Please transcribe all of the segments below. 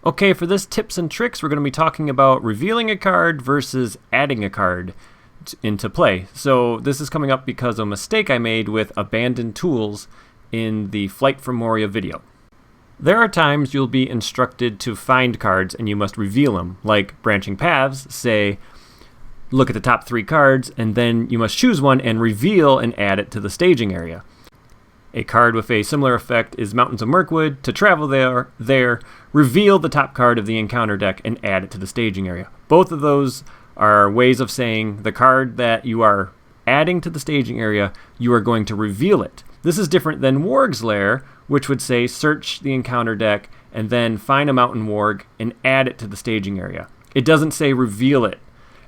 Okay, for this tips and tricks, we're going to be talking about revealing a card versus adding a card into play. So this is coming up because of a mistake I made with abandoned tools in the Flight from Moria video. There are times you'll be instructed to find cards and you must reveal them, like branching paths say, look at the top 3 cards, and then you must choose one and reveal and add it to the staging area. A card with a similar effect is Mountains of Mirkwood. To travel there, reveal the top card of the encounter deck and add it to the staging area. Both of those are ways of saying the card that you are adding to the staging area, you are going to reveal it. This is different than Warg's Lair, which would say search the encounter deck and then find a Mountain Warg and add it to the staging area. It doesn't say reveal it.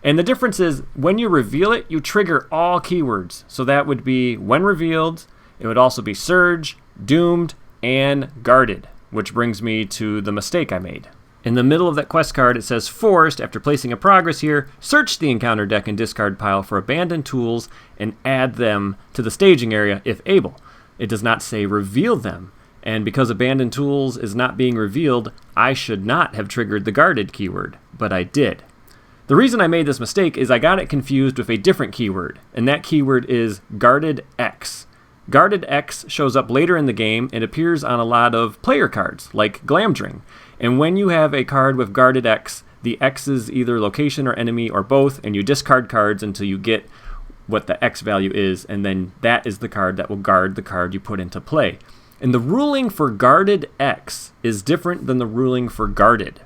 And the difference is when you reveal it, you trigger all keywords. So that would be when revealed. It would also be surge, doomed, and guarded, which brings me to the mistake I made. In the middle of that quest card, it says forced. After placing a progress here, search the encounter deck and discard pile for abandoned tools and add them to the staging area if able. It does not say reveal them. And because abandoned tools is not being revealed, I should not have triggered the guarded keyword, but I did. The reason I made this mistake is I got it confused with a different keyword, and that keyword is guarded X. Guarded X shows up later in the game and appears on a lot of player cards, like Glamdring. And when you have a card with guarded X, the X is either location or enemy or both, and you discard cards until you get what the X value is, and then that is the card that will guard the card you put into play. And the ruling for guarded X is different than the ruling for guarded.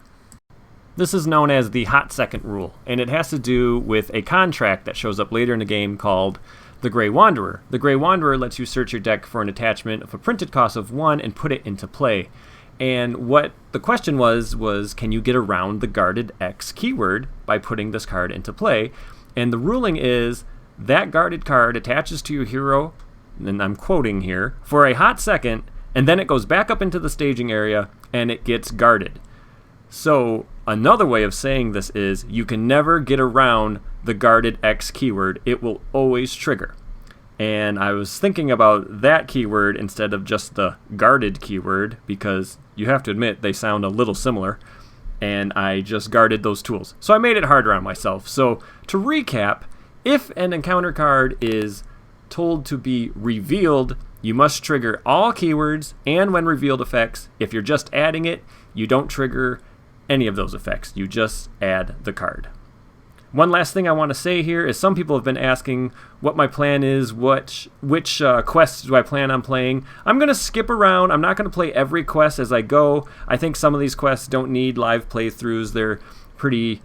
This is known as the hot second rule, and it has to do with a contract that shows up later in the game called the Grey Wanderer. The Grey Wanderer lets you search your deck for an attachment of a printed cost of 1 and put it into play. And what the question was can you get around the guarded X keyword by putting this card into play? And the ruling is that guarded card attaches to your hero, and I'm quoting here, for a hot second, and then it goes back up into the staging area and it gets guarded. So another way of saying this is you can never get around the guarded X keyword. It will always trigger. And I was thinking about that keyword instead of just the guarded keyword because you have to admit they sound a little similar, and I just guarded those tools. So I made it harder on myself. So to recap, if an encounter card is told to be revealed, you must trigger all keywords and when revealed effects. If you're just adding it, you don't trigger any of those effects. You just add the card. One last thing I want to say here is some people have been asking what my plan is, which quests do I plan on playing. I'm going to skip around. I'm not going to play every quest as I go. I think some of these quests don't need live playthroughs. They're pretty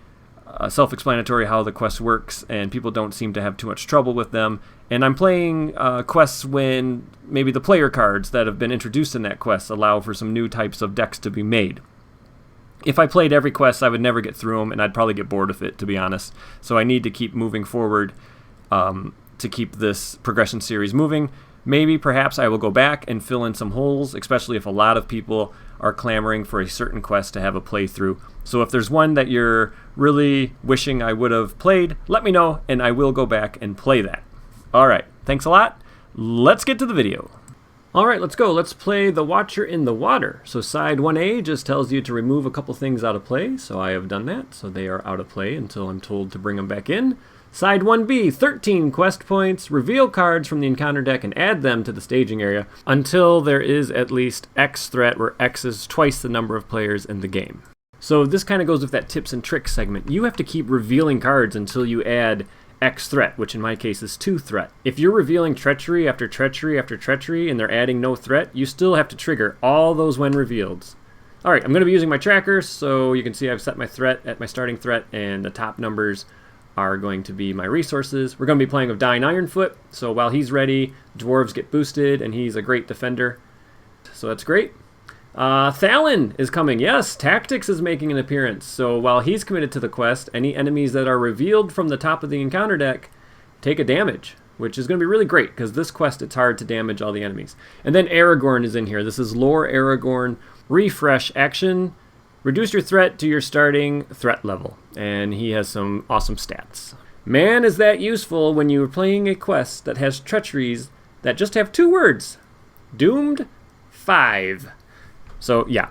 self-explanatory how the quest works, and people don't seem to have too much trouble with them. And I'm playing quests when maybe the player cards that have been introduced in that quest allow for some new types of decks to be made. If I played every quest, I would never get through them, and I'd probably get bored of it, to be honest. So I need to keep moving forward to keep this progression series moving. Maybe, perhaps, I will go back and fill in some holes, especially if a lot of people are clamoring for a certain quest to have a playthrough. So if there's one that you're really wishing I would have played, let me know, and I will go back and play that. All right, thanks a lot. Let's get to the video. All right, let's go. Let's play the Watcher in the Water. So side 1A just tells you to remove a couple things out of play. So I have done that. So they are out of play until I'm told to bring them back in. Side 1B, 13 quest points. Reveal cards from the encounter deck and add them to the staging area until there is at least X threat, where X is twice the number of players in the game. So this kind of goes with that tips and tricks segment. You have to keep revealing cards until you add X threat, which in my case is 2 threat. If you're revealing treachery after treachery after treachery and they're adding no threat, you still have to trigger all those when revealed. Alright, I'm going to be using my tracker, so you can see I've set my threat at my starting threat, and the top numbers are going to be my resources. We're going to be playing with Dying Ironfoot, so while he's ready, dwarves get boosted, and he's a great defender. So that's great. Thalin is coming. Yes, Tactics is making an appearance. So while he's committed to the quest, any enemies that are revealed from the top of the encounter deck take a damage, which is going to be really great because this quest, it's hard to damage all the enemies. And then Aragorn is in here. This is Lore Aragorn. Refresh action. Reduce your threat to your starting threat level. And he has some awesome stats. Man, is that useful when you're playing a quest that has treacheries that just have 2 words. Doomed 5. So, yeah.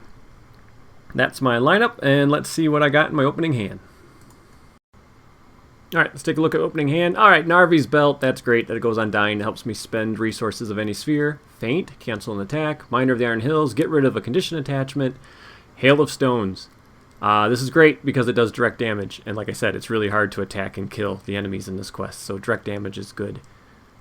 That's my lineup, and let's see what I got in my opening hand. Alright, let's take a look at opening hand. Alright, Narvi's Belt, that's great that it goes on dying. It helps me spend resources of any sphere. Feint, cancel an attack. Miner of the Iron Hills, get rid of a condition attachment. Hail of Stones. This is great because it does direct damage, and like I said, it's really hard to attack and kill the enemies in this quest, so direct damage is good.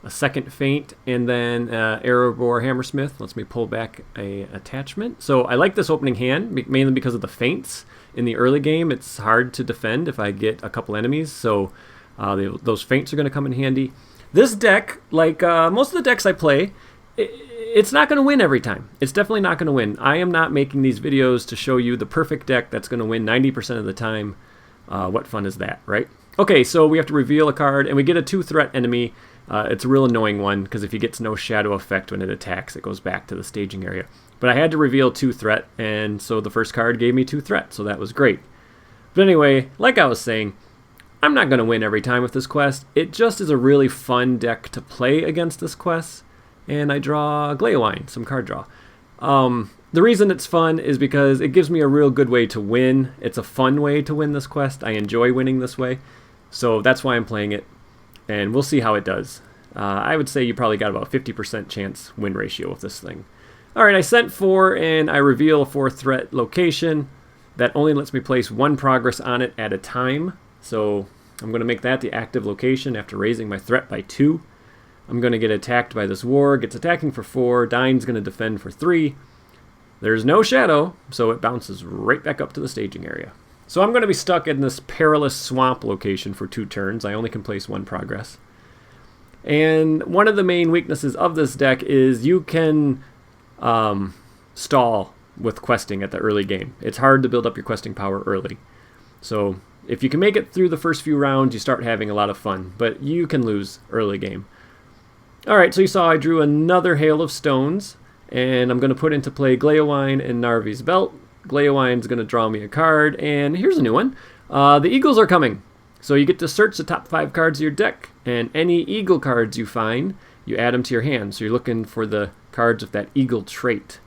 A second Feint, and then Aragorn Hammersmith lets me pull back a attachment. So I like this opening hand, mainly because of the feints. In the early game, it's hard to defend if I get a couple enemies, so those feints are going to come in handy. This deck, like most of the decks I play, it's not going to win every time. It's definitely not going to win. I am not making these videos to show you the perfect deck that's going to win 90% of the time. What fun is that, right? Okay, so we have to reveal a card, and we get a 2-threat enemy. It's a real annoying one, because if he gets no shadow effect when it attacks, it goes back to the staging area. But I had to reveal 2-threat, and so the first card gave me 2-threat, so that was great. But anyway, like I was saying, I'm not going to win every time with this quest. It just is a really fun deck to play against this quest, and I draw Gleowine, some card draw. The reason it's fun is because it gives me a real good way to win. It's a fun way to win this quest. I enjoy winning this way, so that's why I'm playing it. And we'll see how it does. I would say you probably got about a 50% chance win ratio with this thing. Alright, I sent 4, and I reveal a 4-threat location. That only lets me place 1 progress on it at a time. So I'm going to make that the active location after raising my threat by 2. I'm going to get attacked by this warg. It's attacking for 4. Dyne's going to defend for 3. There's no shadow, so it bounces right back up to the staging area. So I'm going to be stuck in this perilous swamp location for 2 turns. I only can place 1 progress. And one of the main weaknesses of this deck is you can stall with questing at the early game. It's hard to build up your questing power early. So if you can make it through the first few rounds, you start having a lot of fun. But you can lose early game. Alright, so you saw I drew another Hail of Stones. And I'm going to put into play Gleowine and Narvi's Belt. Gleowine's going to draw me a card, and here's a new one. The Eagles are coming. So you get to search the top 5 cards of your deck, and any Eagle cards you find, you add them to your hand. So you're looking for the cards with that Eagle trait.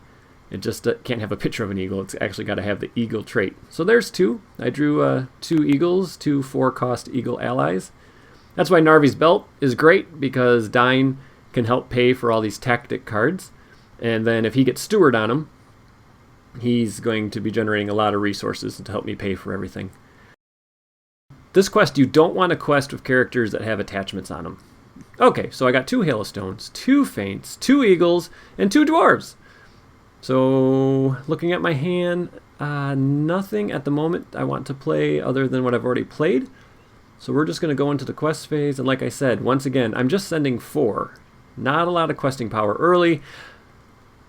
It just can't have a picture of an eagle. It's actually got to have the Eagle trait. So there's 2. I drew 2 Eagles, 2 4-cost Eagle allies. That's why Narvi's Belt is great, because Dyne can help pay for all these tactic cards. And then if he gets Steward on him, he's going to be generating a lot of resources to help me pay for everything. This quest, you don't want to quest with characters that have attachments on them. Okay, so I got 2 Hail of Stones, 2 Feints, 2 Eagles, and 2 Dwarves. So looking at my hand, nothing at the moment I want to play other than what I've already played. So we're just going to go into the quest phase. And like I said, once again, I'm just sending 4. Not a lot of questing power early.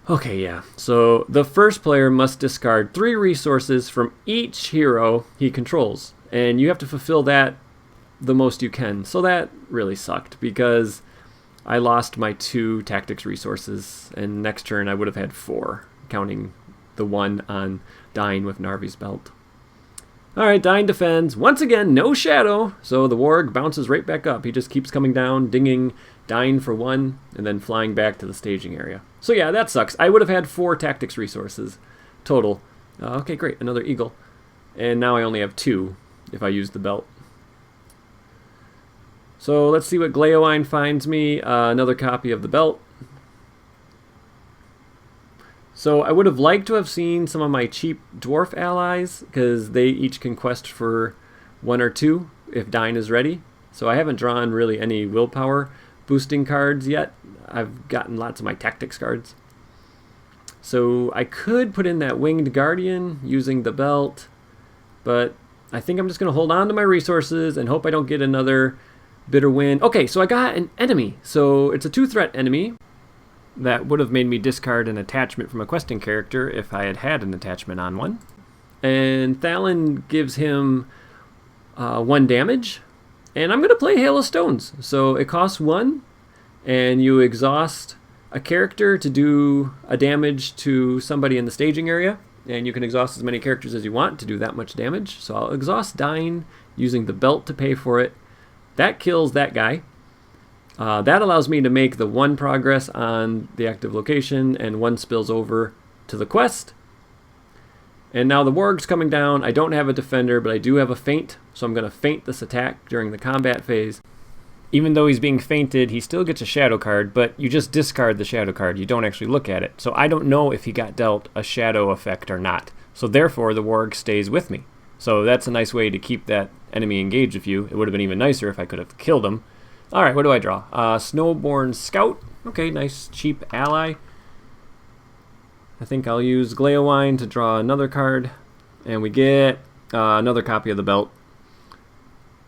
Okay, yeah. So the first player must discard 3 resources from each hero he controls. And you have to fulfill that the most you can. So that really sucked, because I lost my 2 tactics resources, and next turn I would have had 4, counting the 1 on Dyne with Narvi's Belt. Alright, Dyne defends. Once again, no shadow, so the warg bounces right back up. He just keeps coming down, dinging Dyne for 1, and then flying back to the staging area. So yeah, that sucks. I would have had 4 tactics resources total. Okay, great, another eagle. And now I only have 2 if I use the belt. So let's see what Gleowine finds me. Another copy of the belt. So I would have liked to have seen some of my cheap dwarf allies, because they each can quest for 1 or 2 if Dyne is ready. So I haven't drawn really any willpower boosting cards yet. I've gotten lots of my tactics cards. So I could put in that Winged Guardian using the belt, but I think I'm just going to hold on to my resources and hope I don't get another bitter win. Okay, so I got an enemy. So it's a 2-threat enemy. That would have made me discard an attachment from a questing character if I had had an attachment on one. And Thalin gives him 1 damage. And I'm going to play Hail of Stones. So it costs 1, and you exhaust a character to do a damage to somebody in the staging area. And you can exhaust as many characters as you want to do that much damage. So I'll exhaust Dyne using the belt to pay for it. That kills that guy. That allows me to make the 1 progress on the active location, and 1 spills over to the quest. And now the warg's coming down. I don't have a defender, but I do have a feint, so I'm going to feint this attack during the combat phase. Even though he's being feinted, he still gets a shadow card, but you just discard the shadow card. You don't actually look at it. So I don't know if he got dealt a shadow effect or not. So therefore, the warg stays with me. So that's a nice way to keep that enemy engaged with you. It would have been even nicer if I could have killed him. All right, what do I draw? Snowborn Scout. Okay, nice, cheap ally. I think I'll use Gleowine to draw another card. And we get another copy of the belt.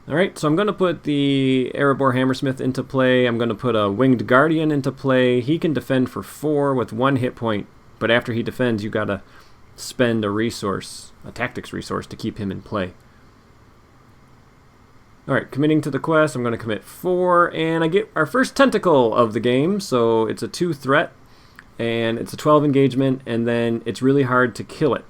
Alright, so I'm going to put the Erebor Hammersmith into play. I'm going to put a Winged Guardian into play. He can defend for 4 with 1 hit point. But after he defends, you got to spend a resource, a tactics resource, to keep him in play. Alright, committing to the quest, I'm going to commit 4. And I get our first tentacle of the game. So it's a 2 threat. And it's a 12 engagement. And then it's really hard to kill it.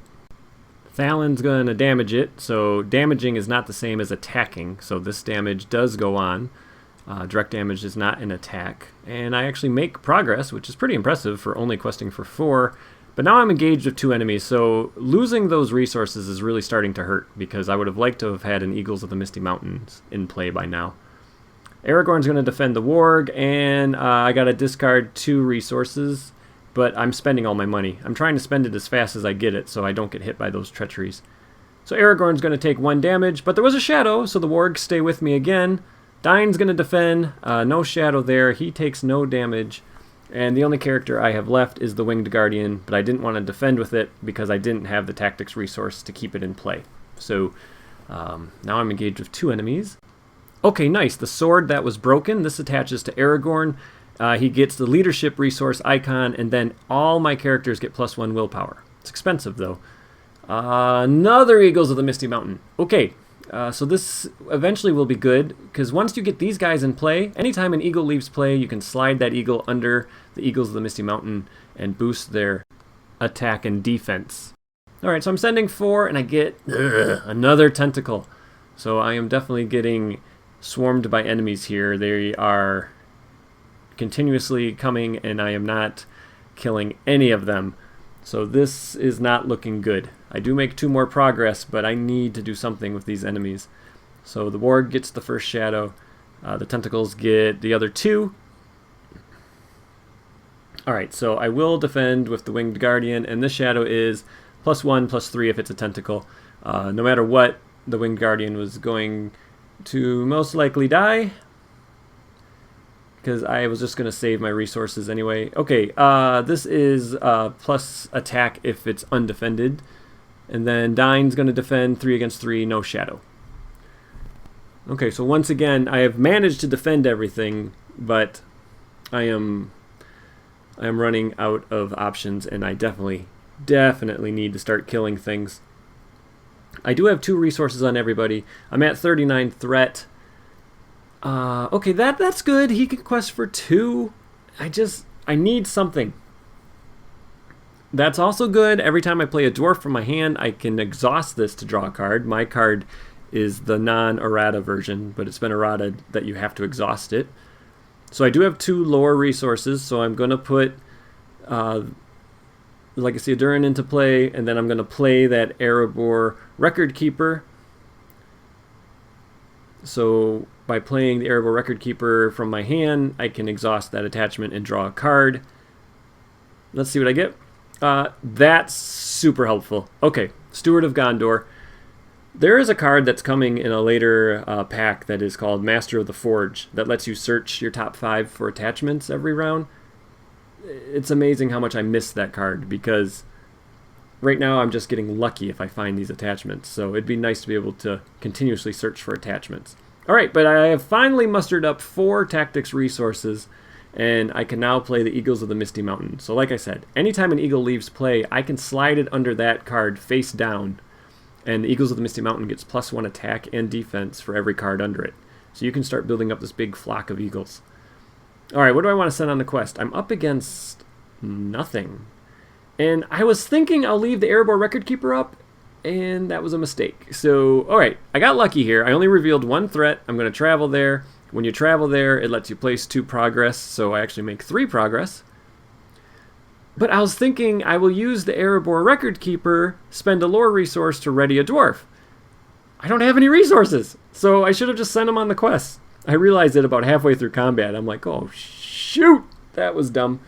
Thalin's going to damage it, so damaging is not the same as attacking, so this damage does go on. Direct damage is not an attack. And I actually make progress, which is pretty impressive for only questing for 4. But now I'm engaged with 2 enemies, so losing those resources is really starting to hurt, because I would have liked to have had an Eagles of the Misty Mountains in play by now. Aragorn's going to defend the warg, and I got to discard 2 resources. But I'm spending all my money. I'm trying to spend it as fast as I get it so I don't get hit by those treacheries. So Aragorn's going to take 1 damage, but there was a shadow, so the wargs stay with me again. Dine's going to defend. No shadow there. He takes no damage. And the only character I have left is the Winged Guardian, but I didn't want to defend with it because I didn't have the tactics resource to keep it in play. So now I'm engaged with 2 enemies. Okay, nice. The sword that was broken, this attaches to Aragorn. He gets the leadership resource icon, and then all my characters get +1 willpower. It's expensive, though. Another Eagles of the Misty Mountain. Okay, so this eventually will be good, because once you get these guys in play, anytime an eagle leaves play, you can slide that eagle under the Eagles of the Misty Mountain and boost their attack and defense. Alright, so I'm sending 4, and I get another tentacle. So I am definitely getting swarmed by enemies here. They are continuously coming, and I am not killing any of them. So this is not looking good. I do make 2 more progress, but I need to do something with these enemies. So the warg gets the first shadow. The tentacles get the other 2. Alright, so I will defend with the Winged Guardian, and this shadow is +1/+3 if it's a tentacle. No matter what, the Winged Guardian was going to most likely die, because I was just going to save my resources anyway. Okay, this is plus attack if it's undefended. And then Dine's going to defend 3 against 3, no shadow. Okay, so once again, I have managed to defend everything, but I am running out of options, and I definitely need to start killing things. I do have 2 resources on everybody. I'm at 39 threat. Okay, that's good. He can quest for 2. I need something. That's also good. Every time I play a dwarf from my hand, I can exhaust this to draw a card. My card is the non-errata version, but it's been errata that you have to exhaust it. So I do have 2 lower resources, so I'm going to put Legacy of Durin into play, and then I'm going to play that Erebor Record Keeper. So by playing the Erebor Record Keeper from my hand, I can exhaust that attachment and draw a card. Let's see what I get. That's super helpful. Okay, Steward of Gondor. There is a card that's coming in a later pack that is called Master of the Forge that lets you search your top 5 for attachments every round. It's amazing how much I miss that card, because right now I'm just getting lucky if I find these attachments. So it'd be nice to be able to continuously search for attachments. Alright, but I have finally mustered up 4 tactics resources, and I can now play the Eagles of the Misty Mountain. So like I said, anytime an eagle leaves play, I can slide it under that card face down, and the Eagles of the Misty Mountain gets +1 attack and defense for every card under it. So you can start building up this big flock of eagles. Alright, what do I want to send on the quest? I'm up against nothing. And I was thinking I'll leave the Erebor Record Keeper up, and that was a mistake. So, alright, I got lucky here. I only revealed 1 threat. I'm going to travel there. When you travel there, it lets you place 2 progress, so I actually make 3 progress. But I was thinking I will use the Erebor Record Keeper, spend a lore resource to ready a dwarf. I don't have any resources, so I should have just sent him on the quest. I realized it about halfway through combat. I'm like, oh, shoot, that was dumb.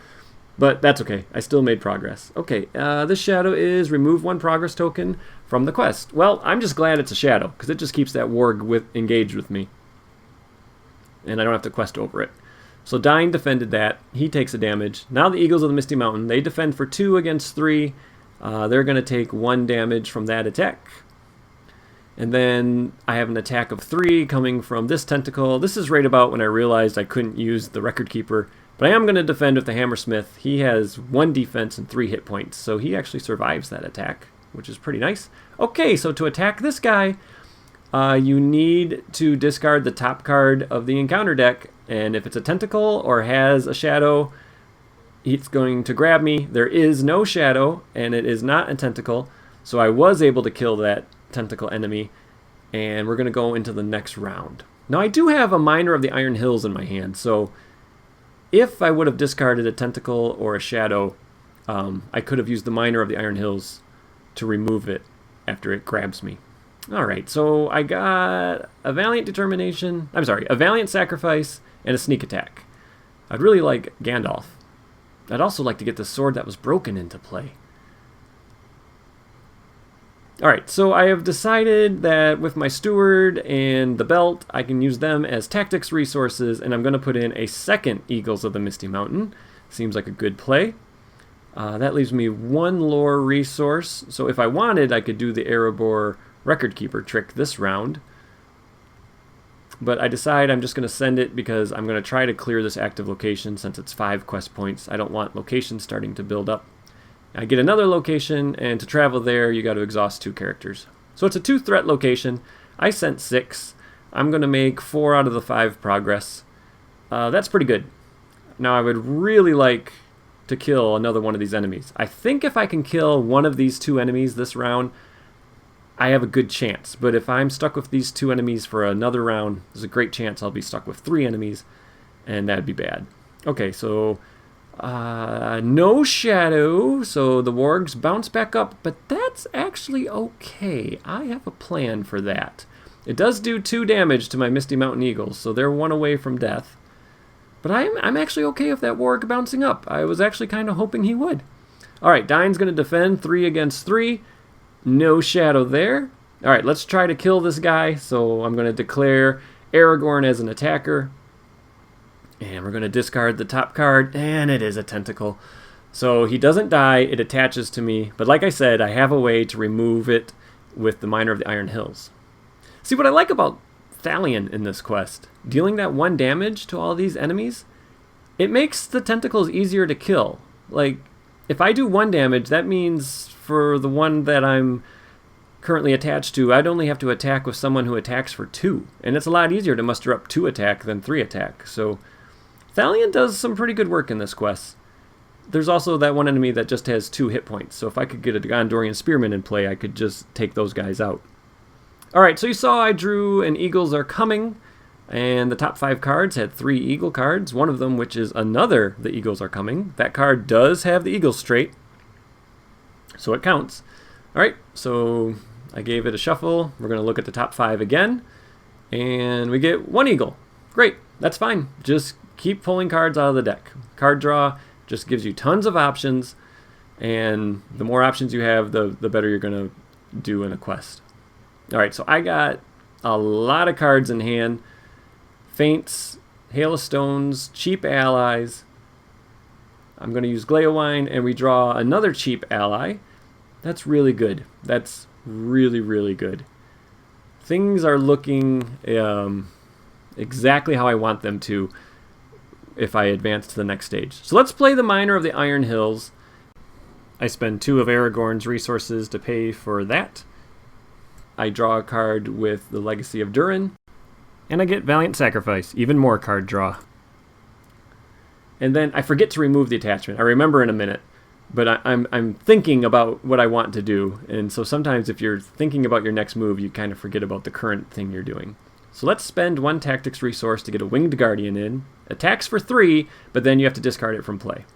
But that's okay. I still made progress. Okay, this shadow is remove 1 progress token from the quest. Well, I'm just glad it's a shadow, because it just keeps that warg engaged with me. And I don't have to quest over it. So Dain defended that. He takes a damage. Now the Eagles of the Misty Mountain, they defend for 2 against 3. They're going to take 1 damage from that attack. And then I have an attack of 3 coming from this tentacle. This is right about when I realized I couldn't use the Record Keeper. But I am going to defend with the Hammersmith. He has 1 defense and 3 hit points. So he actually survives that attack, which is pretty nice. Okay, so to attack this guy, you need to discard the top card of the encounter deck. And if it's a tentacle or has a shadow, it's going to grab me. There is no shadow, and it is not a tentacle. So I was able to kill that tentacle enemy, and we're going to go into the next round. Now I do have a Miner of the Iron Hills in my hand, so if I would have discarded a tentacle or a shadow, I could have used the Miner of the Iron Hills to remove it after it grabs me. Alright, so I got a Valiant Determination, a Valiant Sacrifice, and a Sneak Attack. I'd really like Gandalf. I'd also like to get the sword that was broken into play. Alright, so I have decided that with my Steward and the belt, I can use them as tactics resources, and I'm going to put in a second Eagles of the Misty Mountain. Seems like a good play. That leaves me 1 lore resource, so if I wanted, I could do the Erebor Record Keeper trick this round. But I decide I'm just going to send it because I'm going to try to clear this active location since it's 5 quest points. I don't want locations starting to build up. I get another location, and to travel there, you got to exhaust 2 characters. So it's a 2-threat location. I sent 6. I'm going to make 4 out of the 5 progress. That's pretty good. Now, I would really like to kill another one of these enemies. I think if I can kill one of these 2 enemies this round, I have a good chance. But if I'm stuck with these 2 enemies for another round, there's a great chance I'll be stuck with 3 enemies, and that'd be bad. Okay, so no shadow, so the wargs bounce back up, but that's actually okay. I have a plan for that. It does do 2 damage to my Misty Mountain Eagles, so they're 1 away from death. But I'm actually okay with that warg bouncing up. I was actually kind of hoping he would. Alright, Dain's going to defend 3 against 3. No shadow there. Alright, let's try to kill this guy. So I'm going to declare Aragorn as an attacker. And we're going to discard the top card, and it is a tentacle. So he doesn't die, it attaches to me. But like I said, I have a way to remove it with the Miner of the Iron Hills. See, what I like about Thalion in this quest, dealing that 1 damage to all these enemies, it makes the tentacles easier to kill. Like, if I do 1 damage, that means for the one that I'm currently attached to, I'd only have to attack with someone who attacks for 2. And it's a lot easier to muster up 2 attack than 3 attack. So Thalion does some pretty good work in this quest. There's also that one enemy that just has 2 hit points, so if I could get a Gondorian Spearman in play, I could just take those guys out. Alright, so you saw I drew an Eagles Are Coming, and the top 5 cards had 3 Eagle cards, one of them which is another The Eagles Are Coming. That card does have the Eagle straight, so it counts. Alright, so I gave it a shuffle. We're going to look at the top 5 again, and we get 1 Eagle. Great, that's fine. Just keep pulling cards out of the deck. Card draw just gives you tons of options, and the more options you have, the better you're going to do in a quest. Alright, so I got a lot of cards in hand. Feints, Hail of Stones, cheap allies. I'm going to use Gleowine, and we draw another cheap ally. That's really good. That's really, really good. Things are looking exactly how I want them to if I advance to the next stage. So let's play the Miner of the Iron Hills. I spend 2 of Aragorn's resources to pay for that. I draw a card with the Legacy of Durin. And I get Valiant Sacrifice, even more card draw. And then I forget to remove the attachment. I remember in a minute, but I'm thinking about what I want to do. And so sometimes if you're thinking about your next move, you kind of forget about the current thing you're doing. So let's spend 1 tactics resource to get a Winged Guardian in. Attacks for 3, but then you have to discard it from play.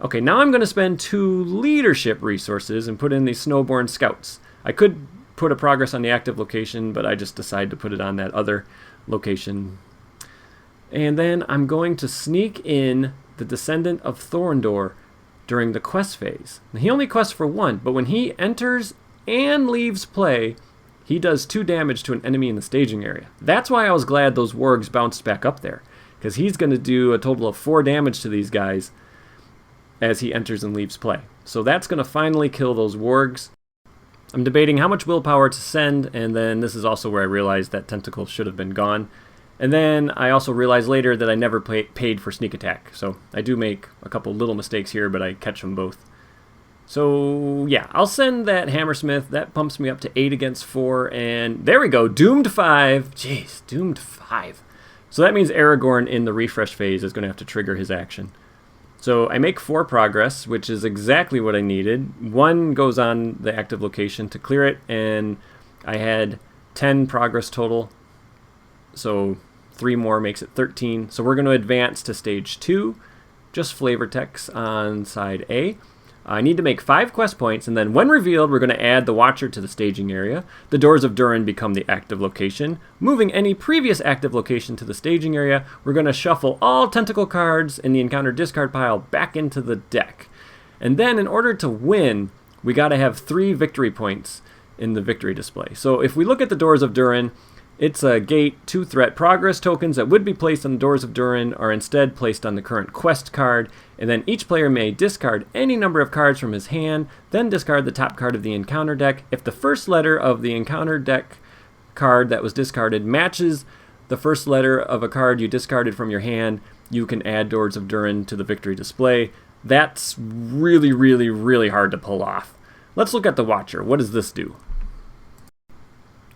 Okay, now I'm going to spend 2 leadership resources and put in these snowborn scouts. I could put a progress on the active location, but I just decided to put it on that other location. And then I'm going to sneak in the Descendant of Thorondor during the quest phase. Now, he only quests for 1, but when he enters and leaves play, he does 2 damage to an enemy in the staging area. That's why I was glad those wargs bounced back up there, because he's going to do a total of 4 damage to these guys as he enters and leaves play. So that's going to finally kill those wargs. I'm debating how much willpower to send, and then this is also where I realized that tentacle should have been gone. And then I also realized later that I never paid for sneak attack. So I do make a couple little mistakes here, but I catch them both. So yeah, I'll send that Hammersmith. That pumps me up to 8 against 4, and there we go, doomed 5. Jeez, doomed 5. So that means Aragorn in the refresh phase is going to have to trigger his action. So I make 4 progress, which is exactly what I needed. 1 goes on the active location to clear it, and I had 10 progress total. So 3 more makes it 13. So we're going to advance to stage 2, just flavor text on side A. I need to make 5 quest points, and then when revealed, we're going to add the Watcher to the staging area. The Doors of Durin become the active location. Moving any previous active location to the staging area, we're going to shuffle all tentacle cards in the encounter discard pile back into the deck. And then in order to win, we got to have 3 victory points in the victory display. So if we look at the Doors of Durin, it's a gate. 2 threat progress tokens that would be placed on the Doors of Durin are instead placed on the current quest card, and then each player may discard any number of cards from his hand, then discard the top card of the encounter deck. If the first letter of the encounter deck card that was discarded matches the first letter of a card you discarded from your hand, you can add Doors of Durin to the victory display. That's really, really, really hard to pull off. Let's look at the Watcher. What does this do?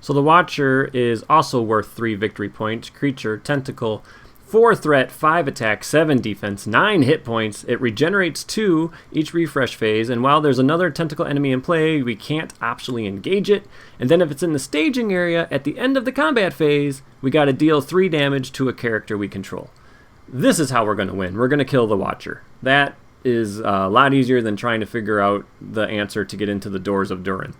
So the Watcher is also worth 3 victory points. Creature, tentacle, 4 threat, 5 attack, 7 defense, 9 hit points. It regenerates 2 each refresh phase, and while there's another tentacle enemy in play, we can't optionally engage it. And then if it's in the staging area at the end of the combat phase, we got to deal 3 damage to a character we control. This is how we're going to win. We're going to kill the Watcher. That is a lot easier than trying to figure out the answer to get into the Doors of Durin.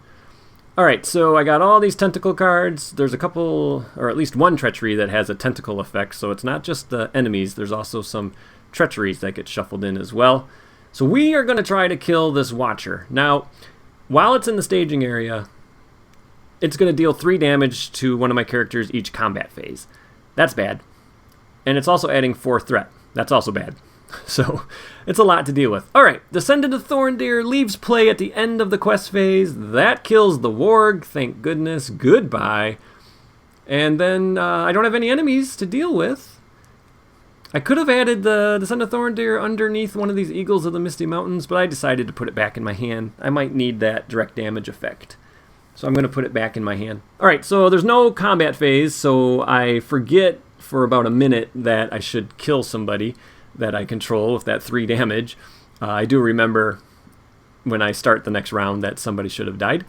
Alright, so I got all these tentacle cards. There's a couple, or at least 1 treachery that has a tentacle effect, so it's not just the enemies, there's also some treacheries that get shuffled in as well. So we are going to try to kill this Watcher. Now, while it's in the staging area, it's going to deal 3 damage to one of my characters each combat phase. That's bad. And it's also adding 4 threat. That's also bad. So it's a lot to deal with. Alright, Descendant of Thorondor leaves play at the end of the quest phase. That kills the warg, thank goodness. Goodbye. And then I don't have any enemies to deal with. I could have added the Descendant of Thorondor underneath one of these Eagles of the Misty Mountains, but I decided to put it back in my hand. I might need that direct damage effect. So I'm going to put it back in my hand. Alright, so there's no combat phase, so I forget for about a minute that I should kill somebody that I control with that 3 damage. I do remember when I start the next round that somebody should have died.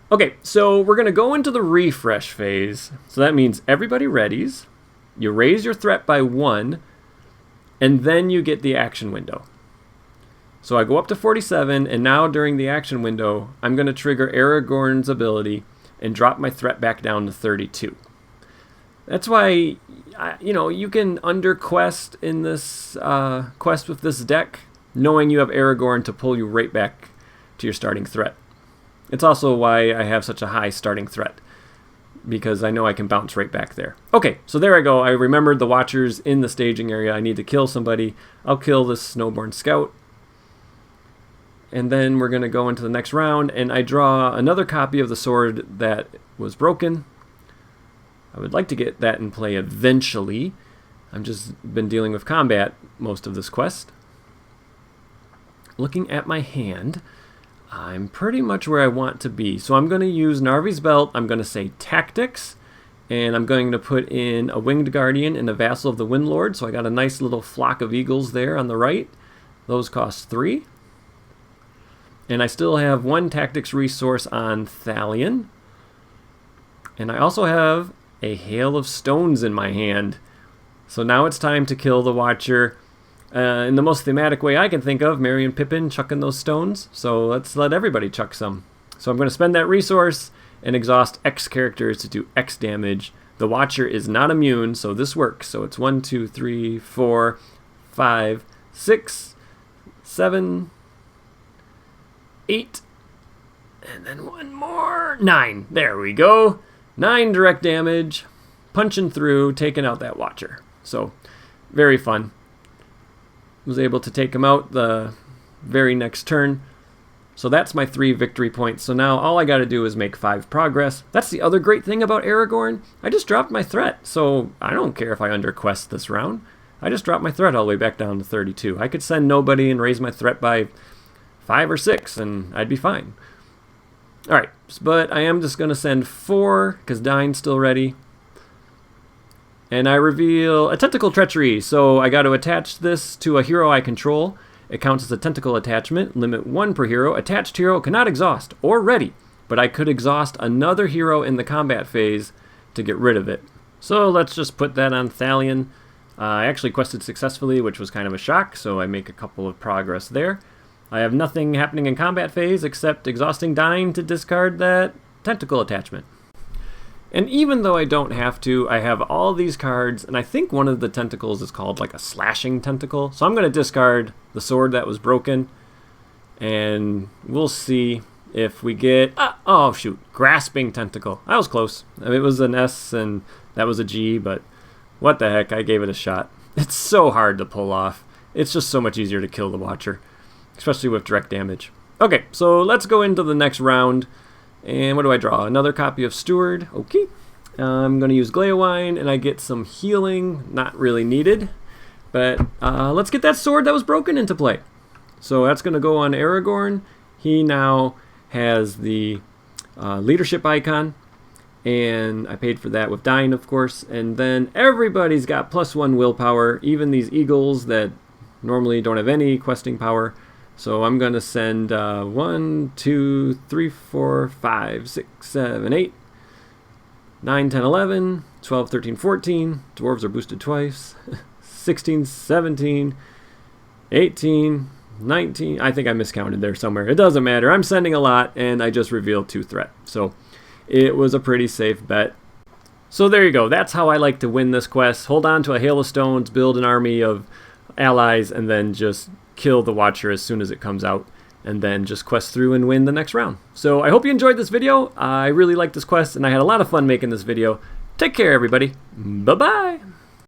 Okay, so we're going to go into the refresh phase. So that means everybody readies. You raise your threat by 1, and then you get the action window. So I go up to 47, and now during the action window, I'm going to trigger Aragorn's ability and drop my threat back down to 32. That's why, you can under-quest in this quest with this deck, knowing you have Aragorn to pull you right back to your starting threat. It's also why I have such a high starting threat, because I know I can bounce right back there. Okay, so there I go. I remembered the Watchers in the staging area. I need to kill somebody. I'll kill this Snowborn Scout. And then we're going to go into the next round, and I draw another copy of the sword that was broken. I would like to get that in play eventually. I've just been dealing with combat most of this quest. Looking at my hand, I'm pretty much where I want to be. So I'm going to use Narvi's Belt. I'm going to say Tactics. And I'm going to put in a Winged Guardian and a Vassal of the Windlord. So I got a nice little flock of eagles there on the right. Those cost 3. And I still have 1 Tactics resource on Thalion. And I also have a Hail of Stones in my hand. So now it's time to kill the Watcher. in the most thematic way I can think of, Merry and Pippin chucking those stones. So let's let everybody chuck some. So I'm going to spend that resource and exhaust X characters to do X damage. The Watcher is not immune, so this works. So it's 1, 2, 3, 4, 5, 6, 7, 8, and then one more. 9. There we go. 9 direct damage. Punching through, taking out that Watcher. So, very fun. Was able to take him out the very next turn. So that's my 3 victory points. So now all I got to do is make 5 progress. That's the other great thing about Aragorn. I just dropped my threat. So I don't care if I underquest this round. I just dropped my threat all the way back down to 32. I could send nobody and raise my threat by 5 or 6 and I'd be fine. Alright, but I am just going to send 4 because Dine's still ready. And I reveal a Tentacle Treachery. So I got to attach this to a hero I control. It counts as a tentacle attachment, limit 1 per hero. Attached hero cannot exhaust or ready, but I could exhaust another hero in the combat phase to get rid of it. So let's just put that on Thalion. I actually quested successfully, which was kind of a shock, so I make a couple of progress there. I have nothing happening in combat phase except exhausting Dine to discard that tentacle attachment. And even though I don't have to, I have all these cards, and I think one of the tentacles is called like a slashing tentacle. So I'm going to discard the sword that was broken, and we'll see if we get... oh, shoot. Grasping tentacle. I was close. I mean, it was an S, and that was a G, but what the heck, I gave it a shot. It's so hard to pull off. It's just so much easier to kill the Watcher, especially with direct damage. Okay, so let's go into the next round. And what do I draw? Another copy of Steward. Okay. I'm going to use Gleowine, and I get some healing. Not really needed. But let's get that sword that was broken into play. So that's going to go on Aragorn. He now has the leadership icon. And I paid for that with Dine, of course. And then everybody's got +1 willpower. Even these eagles that normally don't have any questing power. So I'm going to send 1, 2, 3, 4, 5, 6, 7, 8, 9, 10, 11, 12, 13, 14. Dwarves are boosted twice. 16, 17, 18, 19. I think I miscounted there somewhere. It doesn't matter. I'm sending a lot, and I just revealed 2 threat. So it was a pretty safe bet. So there you go. That's how I like to win this quest. Hold on to a Hail of Stones, build an army of allies, and then just kill the Watcher as soon as it comes out, and then just quest through and win the next round. So I hope you enjoyed this video. I really liked this quest, and I had a lot of fun making this video. Take care, everybody. Bye-bye.